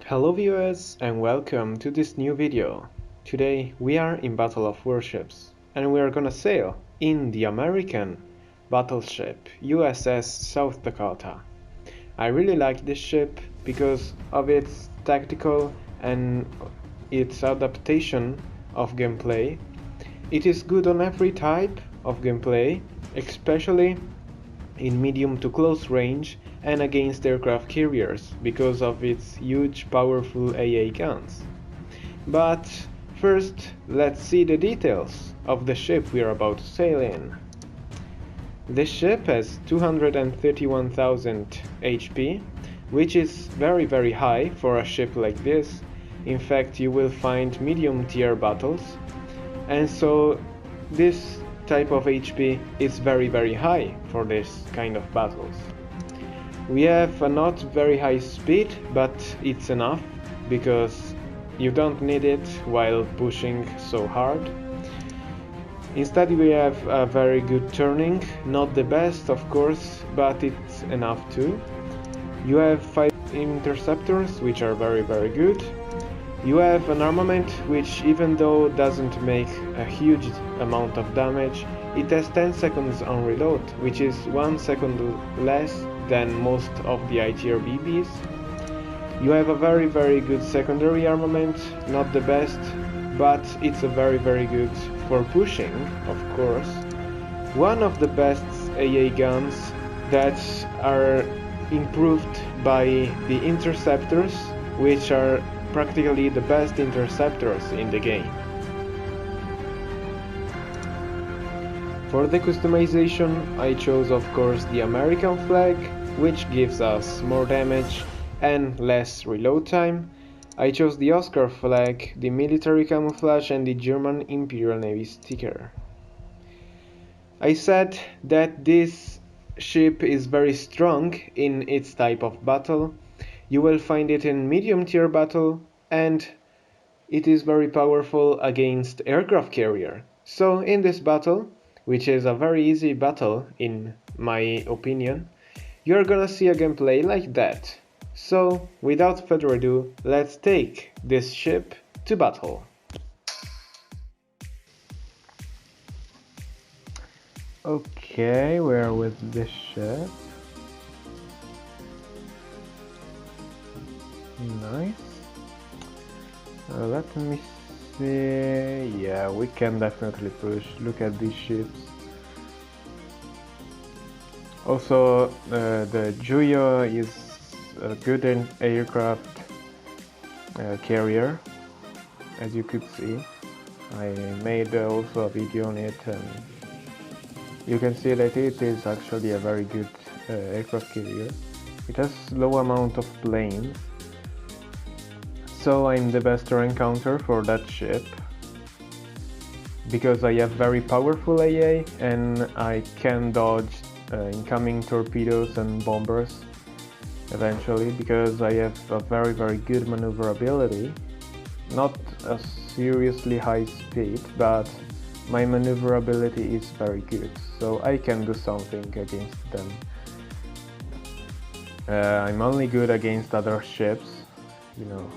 Hello viewers and welcome to this new video. Today we are in Battle of Warships and we are gonna sail in the American battleship USS South Dakota. I really like this ship because of its tactical and its adaptation of gameplay. It is good on every type of gameplay, especially in medium to close range and against aircraft carriers because of its huge powerful AA guns. But first, let's see the details of the ship we are about to sail in. This ship has 231,000 HP, which is very high for a ship like this. In fact, you will find medium tier battles, and so this type of HP is very high for this kind of battles. We have a not very high speed, but it's enough because you don't need it while pushing so hard. Instead we have a very good turning, not the best of course, but it's enough too. You have 5 interceptors, which are very good. You have an armament which, even though doesn't make a huge amount of damage, it has 10 seconds on reload, which is 1 second less than most of the I-tier BBs. You have a very good secondary armament, not the best, but it's a very good for pushing, of course. One of the best AA guns that are improved by the interceptors, which are practically the best interceptors in the game. For the customization, I chose of course the American flag, which gives us more damage and less reload time. I chose the Oscar flag, the military camouflage and the German Imperial Navy sticker. I said that this ship is very strong in its type of battle. You will find it in medium tier battle, and it is very powerful against aircraft carrier. So in this battle, which is a very easy battle in my opinion, you're gonna see a gameplay like that. So without further ado, let's take this ship to battle. Okay, we're with this ship. Nice. Let me see. Yeah, we can definitely push. Look at these ships. Also, the Juyo is a good aircraft carrier, as you could see. I made also a video on it, and you can see that it is actually a very good aircraft carrier. It has low amount of planes, so I'm the best rank counter for that ship because I have very powerful AA and I can dodge incoming torpedoes and bombers eventually, because I have a very good maneuverability. Not a seriously high speed, but my maneuverability is very good, so I can do something against them. I'm only good against other ships, you know.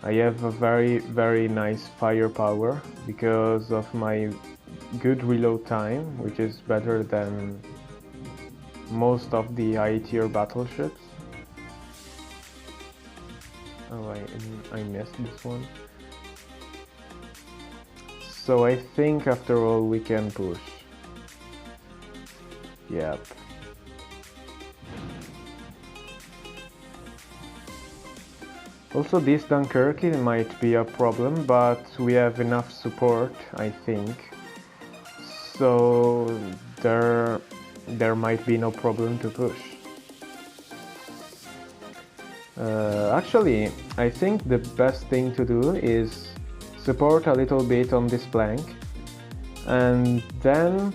I have a very nice firepower because of my good reload time, which is better than most of the high tier battleships. Oh, I missed this one. So I think after all we can push. Yep. Also, this Dunkirk might be a problem, but we have enough support, I think. So there might be no problem to push. Actually, I think the best thing to do is support a little bit on this flank and then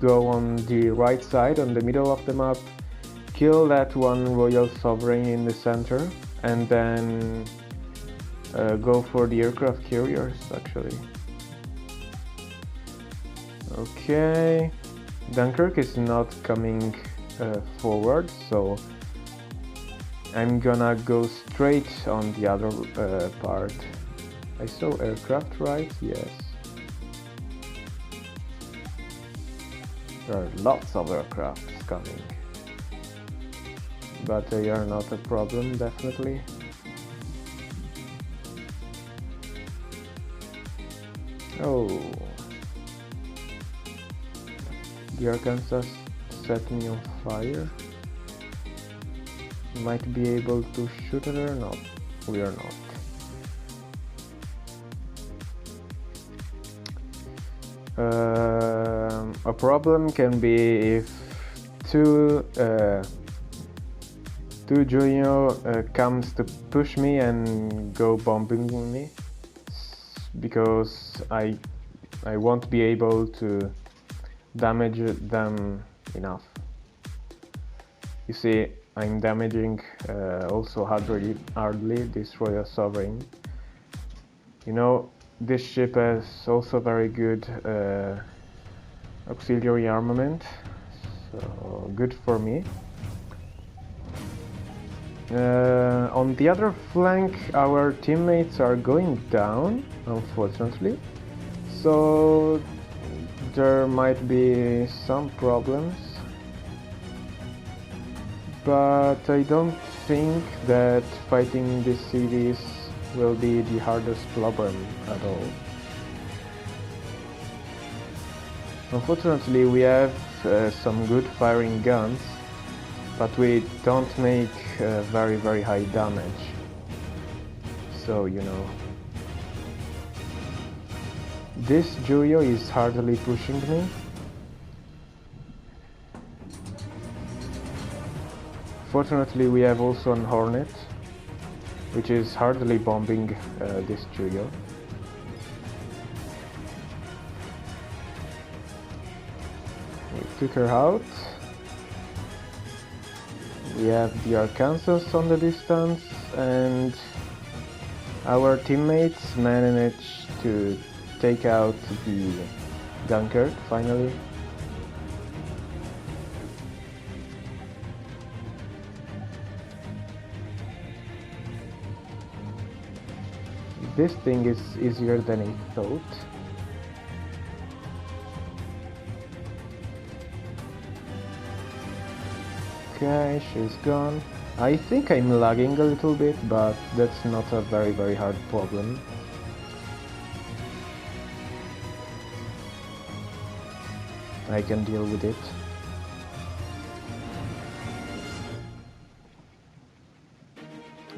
go on the right side, on the middle of the map, kill that one Royal Sovereign in the center, and then go for the aircraft carriers actually. Okay, Dunkirk is not coming forward, so I'm gonna go straight on the other part. I saw aircraft, right? Yes. There are lots of aircrafts coming. But they are not a problem, definitely. Oh. The Arkansas set me on fire. Might be able to shoot at her? No, we are not. A problem can be if two junior comes to push me and go bombing me, because I won't be able to damage them enough. You see, I'm damaging also hardly this Royal Sovereign. You know, this ship has also very good auxiliary armament, so good for me. On the other flank, our teammates are going down, unfortunately, so there might be some problems, but I don't think that fighting these cities will be the hardest problem at all. Unfortunately, we have some good firing guns, but we don't make very high damage, so you know. This Juyo is hardly pushing me. Fortunately, we have also an Hornet, which is hardly bombing this Juyo. We took her out. We have the Arkansas on the distance, and our teammates managed to take out the Dunkirk finally. This thing is easier than I thought. Okay, she's gone. I think I'm lagging a little bit, but that's not a very hard problem. I can deal with it.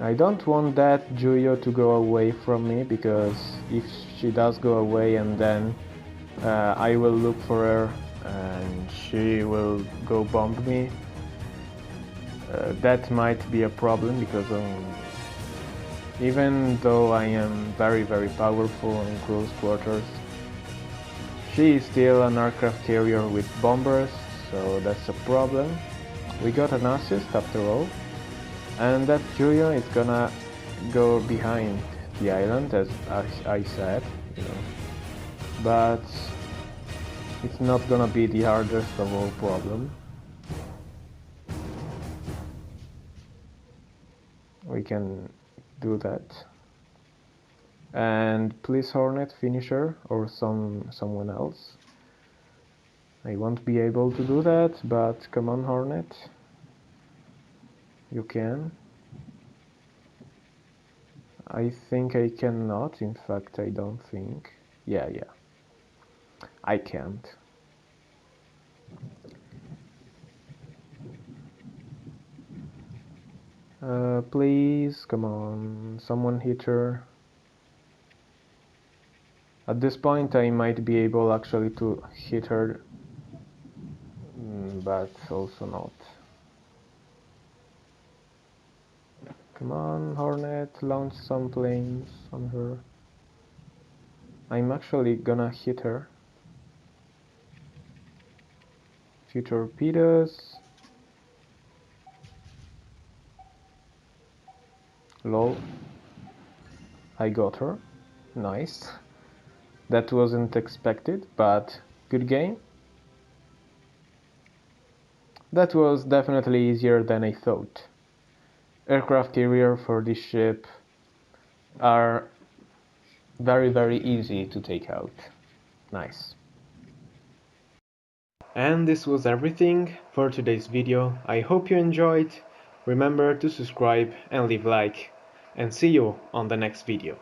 I don't want that Juyo to go away from me, because if she does go away and then I will look for her and she will go bomb me, that might be a problem, because even though I am very powerful in close quarters, she is still an aircraft carrier with bombers, so that's a problem. We got an assist after all, and that Juyo is gonna go behind the island, as I said, you know. But it's not gonna be the hardest of all problem. We can do that. And please, Hornet, finish her, or someone else. I won't be able to do that, but come on, Hornet. You can. I think I cannot, in fact I don't think. Yeah. I can't. Please, come on, someone hit her. At this point I might be able actually to hit her, but also not. Come on, Hornet, launch some planes on her. I'm actually gonna hit her. Few torpedoes. Lol. I got her. Nice. That wasn't expected, but good game. That was definitely easier than I thought. aircraft carrier for this ship are very easy to take out. Nice. And this was everything for today's video. I hope you enjoyed. Remember to subscribe and leave a like, and see you on the next video.